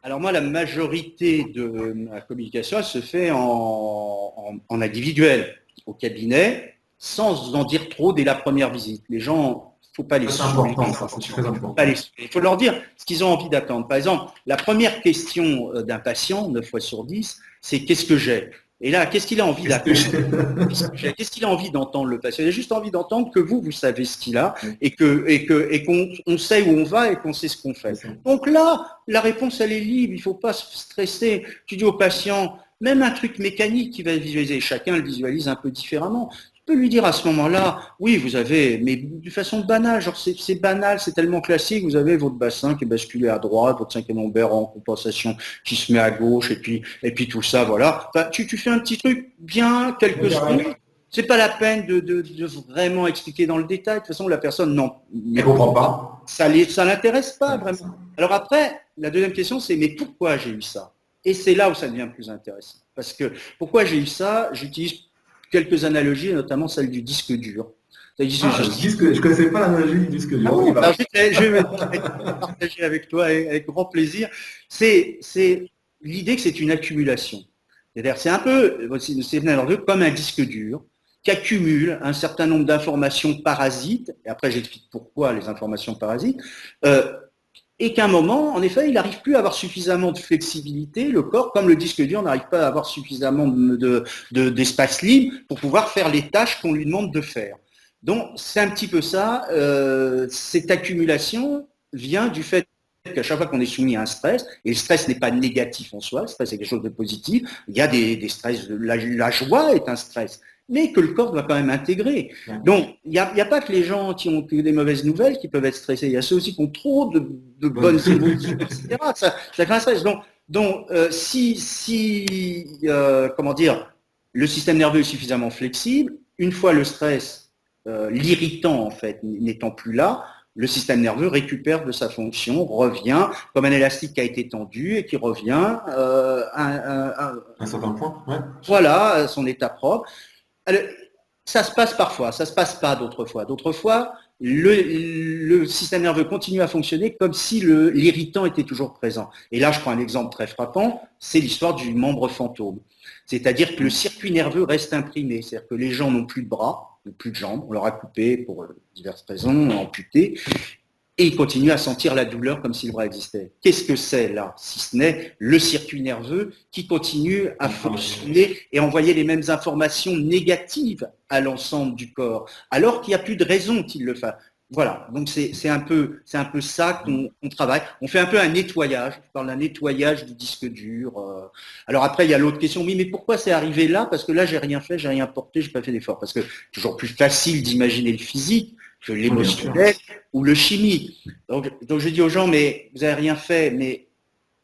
Alors moi, la majorité de ma communication, elle se fait en individuel, au cabinet, sans en dire trop dès la première visite. Les gens, il ne faut pas les saouler. C'est très important. Il faut leur dire ce qu'ils ont envie d'attendre. Par exemple, la première question d'un patient, 9 fois sur 10, c'est « qu'est-ce que j'ai ?» Et là, qu'est-ce qu'il a envie d'entendre? Qu'est-ce qu'il a envie d'entendre, le patient? Il a juste envie d'entendre que vous savez ce qu'il a et qu'on sait où on va et qu'on sait ce qu'on fait. Donc là, la réponse, elle est libre. Il ne faut pas se stresser. Tu dis au patient, même un truc mécanique qui va visualiser, chacun le visualise un peu différemment. Tu peux lui dire à ce moment-là, oui, vous avez, mais de façon banale, genre c'est banal, c'est tellement classique, vous avez votre bassin qui est basculé à droite, votre cinquième lombaire en compensation qui se met à gauche, et puis tout ça, voilà. Enfin, tu fais un petit truc bien, quelques secondes. C'est pas la peine de vraiment expliquer dans le détail. De toute façon, la personne, non. Elle comprend pas. Ça l'intéresse pas vraiment. Alors après, la deuxième question, c'est mais pourquoi j'ai eu ça? Et c'est là où ça devient plus intéressant. Parce que pourquoi j'ai eu ça? J'utilise quelques analogies, notamment celle du disque dur. Je ne connaissais pas l'analogie du disque dur. Je vais partager avec toi avec grand plaisir. C'est l'idée que c'est une accumulation. C'est-à-dire, c'est un peu comme un disque dur qui accumule un certain nombre d'informations parasites, et après j'explique pourquoi les informations parasites, et qu'à un moment, en effet, il n'arrive plus à avoir suffisamment de flexibilité, le corps, comme le disque dur n'arrive pas à avoir suffisamment d'espace libre pour pouvoir faire les tâches qu'on lui demande de faire. Donc, c'est un petit peu ça. Cette accumulation vient du fait qu'à chaque fois qu'on est soumis à un stress, et le stress n'est pas négatif en soi, le stress est quelque chose de positif, il y a des stress, la joie est un stress, mais que le corps doit quand même intégrer. Donc, il n'y a pas que les gens qui ont des mauvaises nouvelles qui peuvent être stressés, il y a ceux aussi qui ont trop de bonnes émotions, etc. Ça crée un stress. Donc comment dire, le système nerveux est suffisamment flexible, une fois le stress, l'irritant en fait, n'étant plus là, le système nerveux récupère de sa fonction, revient comme un élastique qui a été tendu et qui revient à un certain point. Ouais. Voilà, à son état propre. Alors, ça se passe parfois, ça se passe pas d'autres fois. D'autres fois, le système nerveux continue à fonctionner comme si l'irritant était toujours présent. Et là, je prends un exemple très frappant, c'est l'histoire du membre fantôme. C'est-à-dire que le circuit nerveux reste imprimé, c'est-à-dire que les gens n'ont plus de bras, n'ont plus de jambes, on leur a coupé pour diverses raisons, amputé, et ils continuent à sentir la douleur comme si le bras existait. Qu'est-ce que c'est là, si ce n'est le circuit nerveux qui continue à fonctionner et envoyer les mêmes informations négatives à l'ensemble du corps, alors qu'il n'y a plus de raison qu'il le fasse. Voilà, donc c'est un peu ça qu'on travaille. On fait un peu un nettoyage, je parle d'un nettoyage du disque dur. Alors après, il y a l'autre question, oui, mais pourquoi c'est arrivé là? Parce que là, j'ai rien fait, j'ai rien porté, j'ai pas fait d'effort. Parce que c'est toujours plus facile d'imaginer le physique que l'émotionnel ou le chimique. Donc je dis aux gens, mais vous n'avez rien fait, mais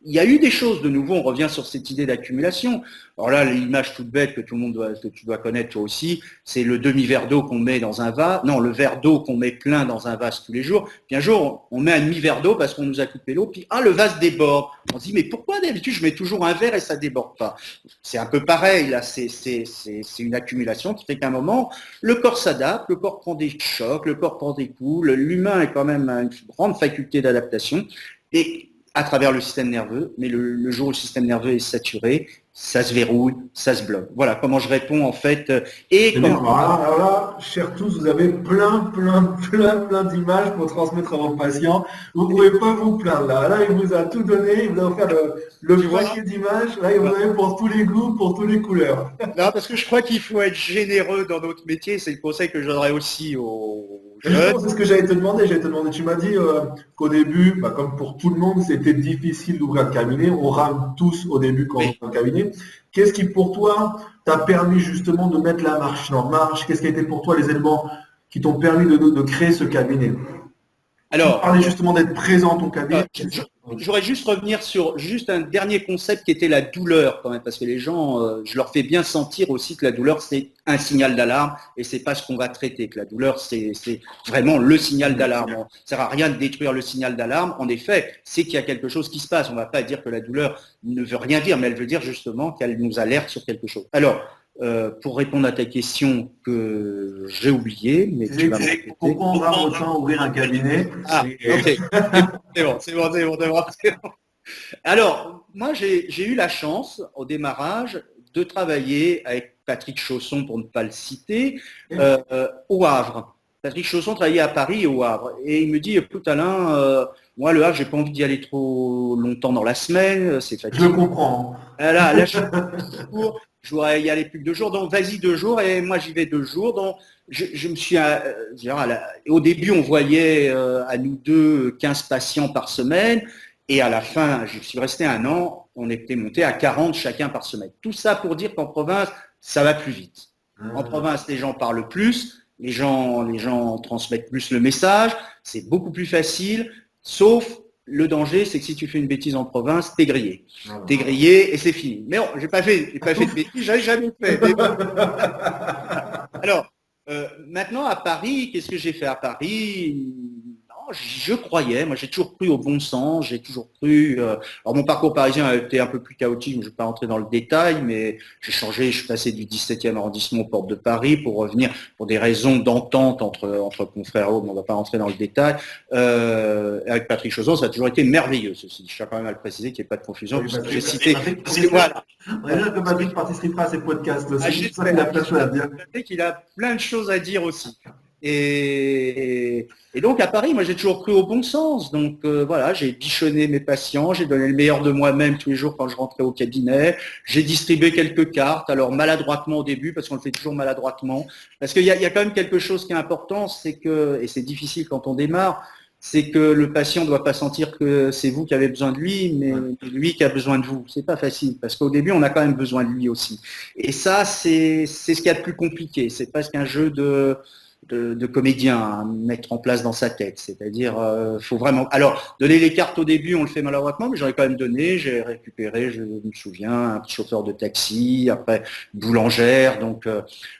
il y a eu des choses de nouveau, on revient sur cette idée d'accumulation. Alors là, l'image toute bête que tu dois connaître toi aussi, c'est le demi-verre d'eau qu'on met dans un vase, non, le verre d'eau qu'on met plein dans un vase tous les jours. Puis un jour, on met un demi-verre d'eau parce qu'on nous a coupé l'eau, puis le vase déborde. On se dit, mais pourquoi d'habitude je mets toujours un verre et ça déborde pas? C'est un peu pareil, là, c'est une accumulation qui fait qu'à un moment, le corps s'adapte, le corps prend des chocs, le corps prend des coups, l'humain est quand même une grande faculté d'adaptation. Et à travers le système nerveux, mais le jour où le système nerveux est saturé, ça se verrouille, ça se bloque. Voilà comment je réponds en fait. Alors là, chers tous, vous avez plein d'images pour transmettre à vos patients. Vous ne pouvez pas vous plaindre là. Là, il vous a tout donné, il vous a offert le paquet d'images. Là, il vous a pour tous les goûts, pour toutes les couleurs. Non, parce que je crois qu'il faut être généreux dans notre métier. C'est le conseil que je donnerais aussi aux jeunes. C'est ce que j'allais te demander. Tu m'as dit qu'au début, comme pour tout le monde, c'était difficile d'ouvrir un cabinet. On rame tous au début quand on ouvre un cabinet. Qu'est-ce qui, pour toi, t'a permis justement de mettre la marche en marche? Qu'est-ce qui a été pour toi les éléments qui t'ont permis de créer ce cabinet? Alors, tu parlais justement d'être présent dans ton cabinet. J'aurais juste revenir sur juste un dernier concept qui était la douleur quand même, parce que les gens, je leur fais bien sentir aussi que la douleur c'est un signal d'alarme et c'est pas ce qu'on va traiter. Que la douleur c'est vraiment le signal d'alarme. Ça ne sert à rien de détruire le signal d'alarme. En effet, c'est qu'il y a quelque chose qui se passe. On ne va pas dire que la douleur ne veut rien dire, mais elle veut dire justement qu'elle nous alerte sur quelque chose. Alors, pour répondre à ta question que j'ai oubliée, mais tu vas pourquoi on va autant ouvrir un cabinet? Ok. C'est bon. Alors, moi, j'ai eu la chance, au démarrage, de travailler avec Patrick Chausson, pour ne pas le citer, au Havre. Patrick Chausson travaillait à Paris et au Havre. Et il me dit, écoute Alain, Moi, le Havre, j'ai pas envie d'y aller trop longtemps dans la semaine, c'est Je le fatigant. comprends. Là, je dois y aller plus que 2 jours, donc vas-y 2 jours, et moi j'y vais 2 jours. Donc je me suis, au début on voyait à nous deux 15 patients par semaine, et à la fin, je suis resté 1 an, on était monté à 40 chacun par semaine. Tout ça pour dire qu'en province, ça va plus vite. En province, les gens parlent plus, les gens transmettent plus le message, c'est beaucoup plus facile, sauf le danger, c'est que si tu fais une bêtise en province, t'es grillé. T'es grillé et c'est fini. Mais non, j'ai pas fait de bêtises, j'avais jamais fait. Mais bon. Alors, maintenant à Paris, qu'est-ce que j'ai fait à Paris? Non, je croyais, moi j'ai toujours cru au bon sens, j'ai toujours cru. Alors mon parcours parisien a été un peu plus chaotique, je ne vais pas rentrer dans le détail, mais j'ai changé, je suis passé du 17e arrondissement aux portes de Paris pour revenir pour des raisons d'entente entre confrères, mais on ne va pas rentrer dans le détail. Avec Patrick Chauzon, ça a toujours été merveilleux, ceci. Je tiens quand même à le préciser qu'il n'y ait pas de confusion, Oui, puisque Patrick, j'ai cité. voilà. On est sûr que Patrick participera à ces podcasts aussi. Ça, il a plein de choses à dire. Qu'il a plein de choses à dire aussi. Et donc à Paris, moi j'ai toujours cru au bon sens. Donc voilà, j'ai bichonné mes patients, j'ai donné le meilleur de moi-même tous les jours quand je rentrais au cabinet. J'ai distribué quelques cartes, alors maladroitement au début, parce qu'on le fait toujours maladroitement. Parce qu'il y a quand même quelque chose qui est important, c'est que, et c'est difficile quand on démarre, c'est que le patient ne doit pas sentir que c'est vous qui avez besoin de lui, mais lui qui a besoin de vous. C'est pas facile, parce qu'au début, on a quand même besoin de lui aussi. Et ça, c'est ce qu'il y a de plus compliqué. C'est presque un jeu de comédien à mettre en place dans sa tête. C'est-à-dire, faut vraiment. Alors, donner les cartes au début, on le fait maladroitement, mais j'en ai quand même donné. J'ai récupéré, je me souviens, un petit chauffeur de taxi, après boulangère. Donc,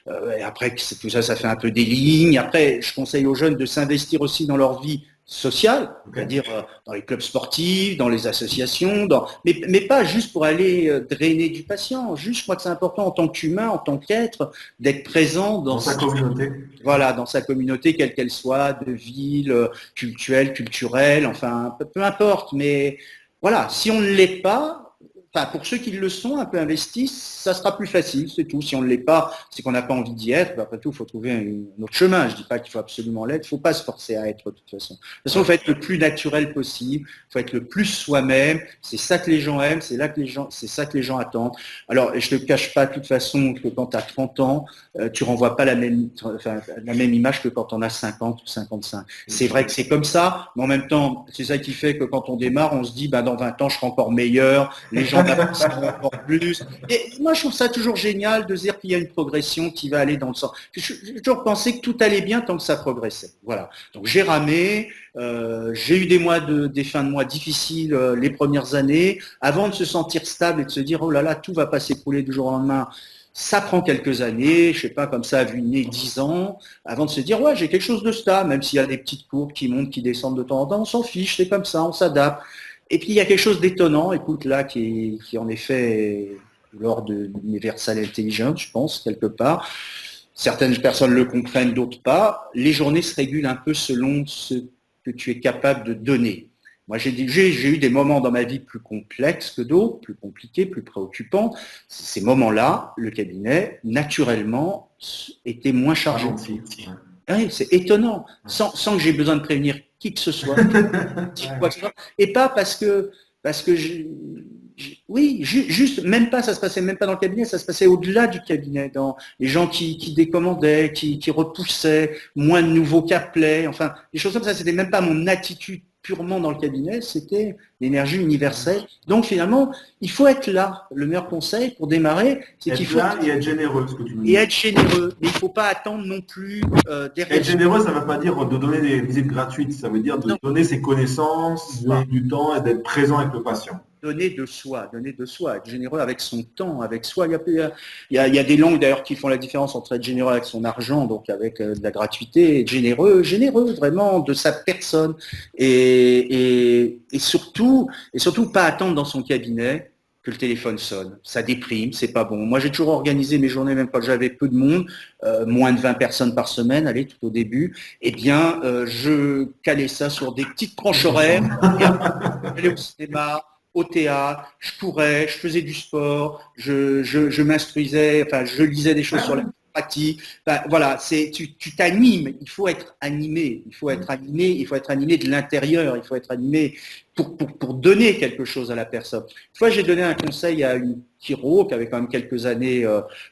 et après tout ça, ça fait un peu des lignes. Après, je conseille aux jeunes de s'investir aussi dans leur vie sociale, c'est-à-dire dans les clubs sportifs, dans les associations, mais pas juste pour aller drainer du patient. Juste, je crois que c'est important en tant qu'humain, en tant qu'être, d'être présent Dans sa communauté. Voilà, dans sa communauté, quelle qu'elle soit, de ville, culturelle, enfin, peu importe. Mais voilà, si on ne l'est pas, enfin, pour ceux qui le sont, un peu investis, ça sera plus facile, c'est tout. Si on ne l'est pas, c'est qu'on n'a pas envie d'y être. Après tout, il faut trouver un autre chemin. Je ne dis pas qu'il faut absolument l'être. Il ne faut pas se forcer à être de toute façon. De toute façon, il faut être le plus naturel possible. Il faut être le plus soi-même. C'est ça que les gens aiment. C'est ça que les gens attendent. Alors, je ne te cache pas de toute façon que quand tu as 30 ans, tu renvoies pas la même image que quand on a 50 ou 55. C'est vrai que c'est comme ça, mais en même temps, c'est ça qui fait que quand on démarre, on se dit, dans 20 ans, je serai encore meilleur, les gens m'apprécieront encore plus. Et moi, je trouve ça toujours génial de dire qu'il y a une progression qui va aller dans le sens. J'ai toujours pensé que tout allait bien tant que ça progressait. Voilà. Donc j'ai ramé, j'ai eu des fins de mois difficiles les premières années, avant de se sentir stable et de se dire, oh là là, tout va pas s'écrouler du jour au lendemain. Ça prend quelques années, je sais pas, comme ça, à vue de nez, 10 ans, avant de se dire, ouais, j'ai quelque chose de stable, même s'il y a des petites courbes qui montent, qui descendent de temps en temps, on s'en fiche, c'est comme ça, on s'adapte. Et puis, il y a quelque chose d'étonnant, écoute, là, qui en effet, lors de l'Universal Intelligence, je pense, quelque part. Certaines personnes le comprennent, d'autres pas. Les journées se régulent un peu selon ce que tu es capable de donner. Moi, j'ai eu des moments dans ma vie plus complexes que d'autres, plus compliqués, plus préoccupants. Ces moments-là, le cabinet, naturellement, était moins chargé. Oui, c'est étonnant, sans que j'ai besoin de prévenir qui que ce soit. Et pas parce que oui, juste, même pas, ça se passait même pas dans le cabinet, ça se passait au-delà du cabinet, dans les gens qui décommandaient, qui repoussaient, moins de nouveaux qui appelaient, enfin, des choses comme ça, c'était même pas mon attitude purement dans le cabinet, c'était l'énergie universelle. Donc finalement, il faut être là. Le meilleur conseil pour démarrer, c'est qu'il faut être là et être généreux, ce que tu me dis. Et être généreux, mais il ne faut pas attendre non plus Être généreux, ça ne veut pas dire de donner des visites gratuites, ça veut dire de donner ses connaissances, du temps et d'être présent avec le patient. Donner de soi, être généreux avec son temps, avec soi. Il y a des langues d'ailleurs qui font la différence entre être généreux avec son argent, donc avec de la gratuité, et être généreux vraiment de sa personne. Et surtout pas attendre dans son cabinet que le téléphone sonne. Ça déprime, c'est pas bon. Moi, j'ai toujours organisé mes journées, même quand j'avais peu de monde, moins de 20 personnes par semaine, allez, tout au début. Eh bien, je calais ça sur des petites tranches horaires. J'allais au cinéma, au théâtre, je courais, je faisais du sport, je m'instruisais, enfin, je lisais des choses sur la... chiropratique. Enfin, voilà, tu t'animes. Il faut être animé. Il faut être animé. Il faut être animé de l'intérieur. Il faut être animé pour donner quelque chose à la personne. Une fois, j'ai donné un conseil à une chiro qui avait quand même quelques années,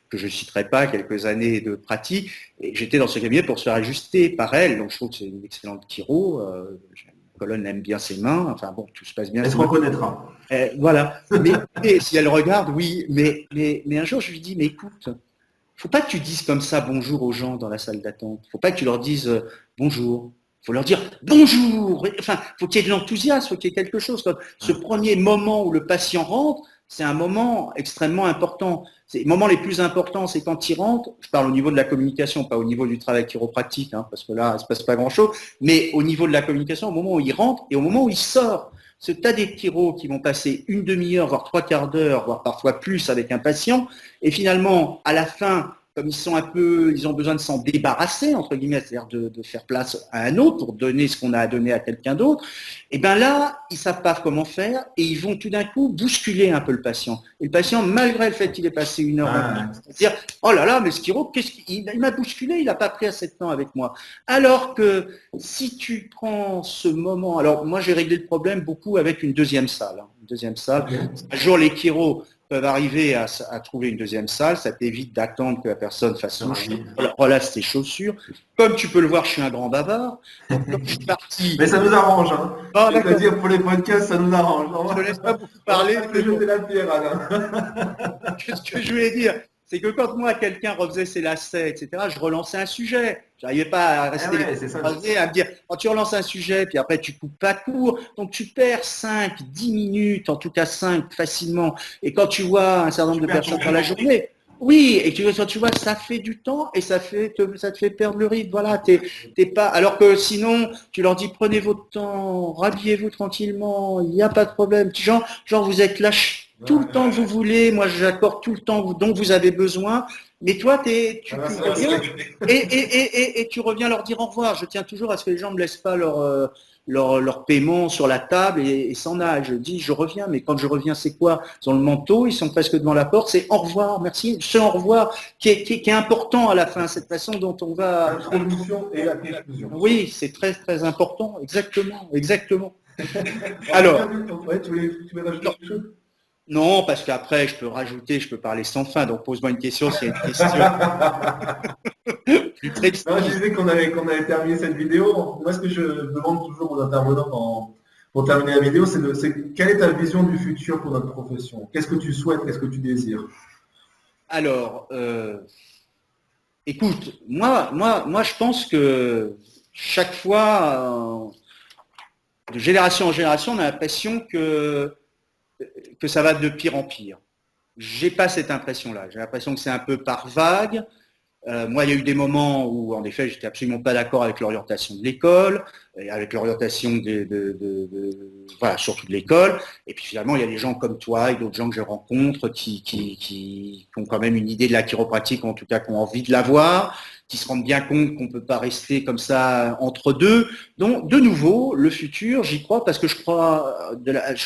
que je ne citerai pas, quelques années de pratique. Et j'étais dans ce cabinet pour se faire ajuster par elle. Donc, je trouve que c'est une excellente chiro. Colonne aime bien ses mains. Enfin bon, tout se passe bien. Elle se reconnaîtra. Voilà. Mais si elle regarde, oui. Mais un jour, je lui dis, mais écoute, faut pas que tu dises comme ça bonjour aux gens dans la salle d'attente. Faut pas que tu leur dises bonjour. Faut leur dire bonjour. Enfin, faut qu'il y ait de l'enthousiasme, faut qu'il y ait quelque chose. Ce premier moment où le patient rentre, c'est un moment extrêmement important. Les moments les plus importants, c'est quand il rentre. Je parle au niveau de la communication, pas au niveau du travail chiropratique, hein, parce que là, il ne se passe pas grand-chose. Mais au niveau de la communication, au moment où il rentre et au moment où il sort. Ce tas des chiros qui vont passer une demi-heure, voire 3/4 d'heure, voire parfois plus avec un patient, et finalement, à la fin, comme ils ont besoin de s'en débarrasser, entre guillemets, c'est-à-dire de faire place à un autre pour donner ce qu'on a à donner à quelqu'un d'autre, et bien là, ils ne savent pas comment faire et ils vont tout d'un coup bousculer un peu le patient. Et le patient, malgré le fait qu'il ait passé une heure, dire oh là là, mais ce chiro, il m'a bousculé, il n'a pas pris assez de temps avec moi. Alors que si tu prends ce moment, alors moi j'ai réglé le problème beaucoup avec une deuxième salle. Une deuxième salle. Un jour, les chiros peuvent arriver à trouver une deuxième salle, ça t'évite d'attendre que la personne fasse son relâche ses chaussures. Comme tu peux le voir, je suis un grand bavard. Donc, comme je suis parti... Mais ça nous arrange, hein. C'est-à-dire pour les podcasts, ça nous arrange. Je ne te laisse pas beaucoup parler. Je vais jeter la pierre, Alain. Ce que je voulais dire, c'est que quand moi, quelqu'un refaisait ses lacets, etc., je relançais un sujet. Je n'arrivais pas à rester à me dire, quand tu relances un sujet, puis après tu coupes pas court, donc tu perds 5, 10 minutes, en tout cas 5 facilement. Et quand tu vois un certain nombre de personnes dans la journée, oui, et tu vois, ça fait du temps et ça te fait perdre le rythme. Voilà, t'es pas. Alors que sinon, tu leur dis prenez votre temps, rhabillez-vous tranquillement, il n'y a pas de problème. Genre vous êtes lâche tout le temps que vous voulez. Moi, j'accorde tout le temps dont vous avez besoin. Mais toi, tu reviens et tu reviens leur dire au revoir. Je tiens toujours à ce que les gens ne me laissent pas leur paiement sur la table et s'en aillent. Je dis, je reviens, mais quand je reviens, c'est quoi? Ils ont le manteau, ils sont presque devant la porte, c'est au revoir, merci. Ce au revoir qui est important à la fin, cette façon dont on va... L'introduction et la conclusion. Oui, c'est très, très important, exactement. Alors... Tu voulais rajouter quelque chose? Non, parce qu'après, je peux parler sans fin, donc pose-moi une question s'il y a une question. Non, je disais qu'on avait terminé cette vidéo. Moi, ce que je demande toujours aux intervenants pour terminer la vidéo, c'est quelle est ta vision du futur pour notre profession? Qu'est-ce que tu souhaites? Qu'est-ce que tu désires? Alors, écoute, moi, je pense que chaque fois, de génération en génération, on a l'impression que ça va de pire en pire. J'ai pas cette impression-là. J'ai l'impression que c'est un peu par vague. Moi, il y a eu des moments où, en effet, j'étais absolument pas d'accord avec l'orientation de l'école, et avec l'orientation voilà, surtout de l'école. Et puis finalement, il y a des gens comme toi et d'autres gens que je rencontre qui ont quand même une idée de la chiropratique, en tout cas qui ont envie de l'avoir, qui se rendent bien compte qu'on ne peut pas rester comme ça entre deux. Donc, de nouveau, le futur, j'y crois parce que je crois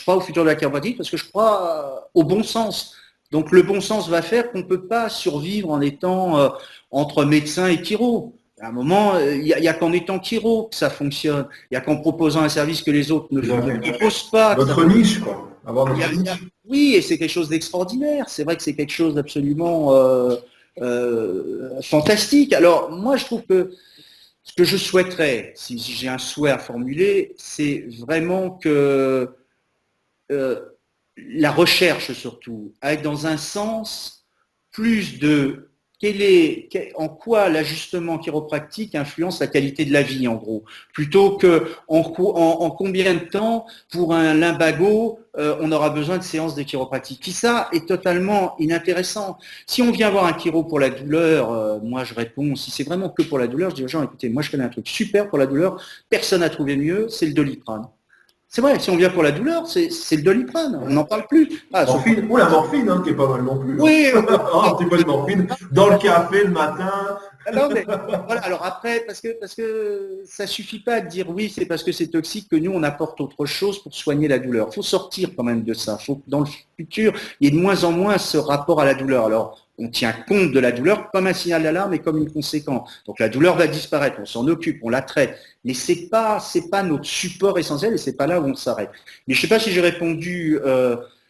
au futur de la chiropratique, parce que je crois au bon sens. Donc le bon sens va faire qu'on ne peut pas survivre en étant entre médecin et chiro. À un moment, il n'y a qu'en étant chiro que ça fonctionne. Il n'y a qu'en proposant un service que les autres ne proposent pas. Notre niche, quoi. Avoir notre niche. Oui, et c'est quelque chose d'extraordinaire. C'est vrai que c'est quelque chose d'absolument fantastique. Alors moi, je trouve que ce que je souhaiterais, si j'ai un souhait à formuler, c'est vraiment que la recherche surtout aille dans un sens plus de en quoi l'ajustement chiropratique influence la qualité de la vie en gros, plutôt que en combien de temps pour un lumbago on aura besoin de séances de chiropratique. Puis ça est totalement inintéressant. Si on vient voir un chiro pour la douleur, moi je réponds, si c'est vraiment que pour la douleur, je dis aux gens, écoutez, moi je connais un truc super pour la douleur, personne n'a trouvé mieux, c'est le Doliprane. C'est vrai, si on vient pour la douleur, c'est le Doliprane, on n'en parle plus. Morphine, ou la morphine, qui est pas mal non plus. Oui, un petit peu de morphine dans le café le matin. Non, mais, voilà, alors après, parce que ça suffit pas de dire oui, c'est parce que c'est toxique que nous on apporte autre chose pour soigner la douleur. Il faut sortir quand même de ça. Il faut que dans le futur, il y ait de moins en moins ce rapport à la douleur. Alors, on tient compte de la douleur comme un signal d'alarme et comme une conséquence. Donc la douleur va disparaître, on s'en occupe, on la traite, mais c'est pas notre support essentiel et c'est pas là où on s'arrête. Mais je sais pas si j'ai répondu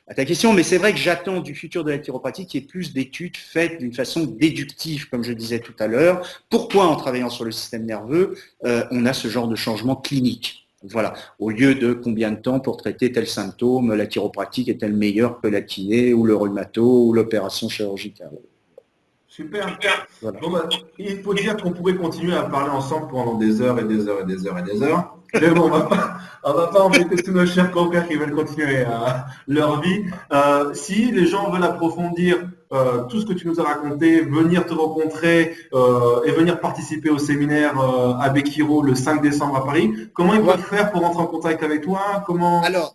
à ta question, mais c'est vrai que j'attends du futur de la chiropratie qu'il y ait plus d'études faites d'une façon déductive, comme je disais tout à l'heure. Pourquoi en travaillant sur le système nerveux, on a ce genre de changement clinique? Voilà, au lieu de combien de temps pour traiter tel symptôme, la chiropratique est-elle meilleure que la kiné ou le rhumato ou l'opération chirurgicale? Super. Voilà. Bon, il faut dire qu'on pourrait continuer à parler ensemble pendant des heures et des heures et des heures et des heures. Mais bon, on va pas embêter tous nos chers confrères qui veulent continuer leur vie. Si les gens veulent approfondir tout ce que tu nous as raconté, venir te rencontrer et venir participer au séminaire à Bekiro le 5 décembre à Paris, comment ils peuvent faire pour entrer en contact avec toi?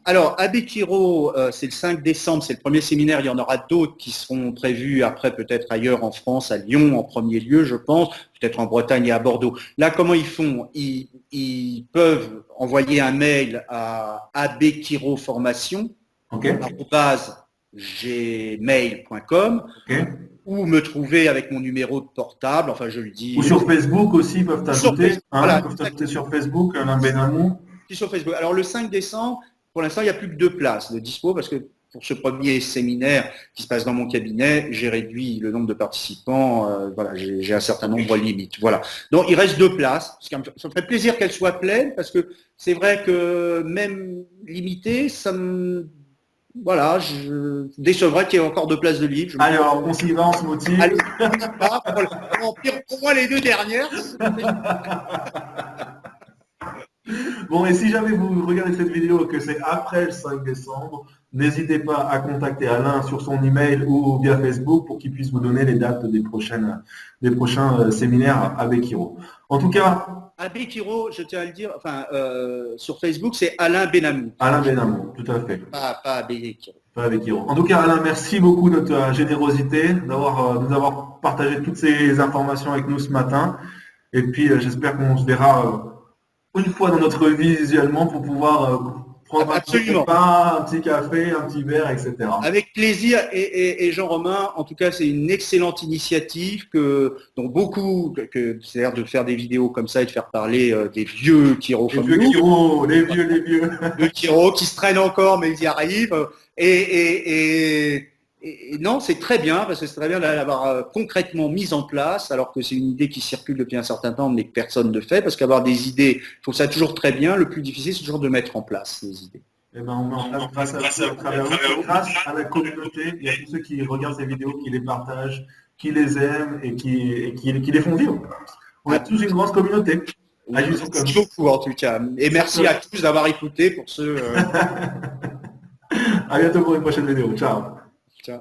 Alors, à Bekiro, c'est le 5 décembre, c'est le premier séminaire. Il y en aura d'autres qui seront prévus après, peut-être ailleurs en France, à Lyon en premier lieu, je pense, peut-être en Bretagne et à Bordeaux. Là, comment ils font? Ils peuvent envoyer un mail à abkiroformation, @gmail.com, ou me trouver avec mon numéro de portable, enfin je le dis. Ou sur Facebook aussi, ils peuvent t'ajouter. Ils peuvent t'ajouter sur Facebook, Alain Benamou. Sur Facebook. Alors le 5 décembre, pour l'instant, il n'y a plus que 2 places de dispo parce que pour ce premier séminaire qui se passe dans mon cabinet, j'ai réduit le nombre de participants. Voilà, j'ai un certain nombre limite. Voilà. Donc il reste 2 places. Ça me ferait plaisir qu'elles soient pleines parce que c'est vrai que même limité, ça me voilà, je décevrais qu'il y ait encore 2 places de libre. Alors, on s'y va, on se motive. Allez, pour moi, les 2 dernières. Bon, et si jamais vous regardez cette vidéo que c'est après le 5 décembre, n'hésitez pas à contacter Alain sur son email ou via Facebook pour qu'il puisse vous donner les dates des prochains séminaires à Bekiro. En tout cas, à Bekiro, je tiens à le dire, sur Facebook, c'est Alain Benamou. Alain Benamou, tout à fait. Pas à Bekiro. Pas à Bekiro. En tout cas, Alain, merci beaucoup de ta générosité, de nous avoir partagé toutes ces informations avec nous ce matin. Et puis, j'espère qu'on se verra une fois dans notre vie visuellement pour pouvoir prendre un petit repas, un petit café, un petit verre, etc. Avec plaisir. Et Jean-Romain, en tout cas, c'est une excellente initiative c'est-à-dire de faire des vidéos comme ça et de faire parler des vieux chiro comme nous. Les vieux. Les chiro qui se traînent encore, mais ils y arrivent. Et non, c'est très bien, parce que c'est très bien d'avoir concrètement mis en place, alors que c'est une idée qui circule depuis un certain temps, mais que personne ne fait, parce qu'avoir des idées, je trouve ça toujours très bien. Le plus difficile, c'est toujours de mettre en place les idées. Eh ben, on met en place grâce à la communauté et à tous ceux qui regardent ces vidéos, qui les partagent, qui les aiment et qui les font vivre. On est tous une grande communauté. Merci beaucoup, en tout cas. Et merci à tous d'avoir écouté pour ceux... À bientôt pour une prochaine vidéo. Ciao. Ciao.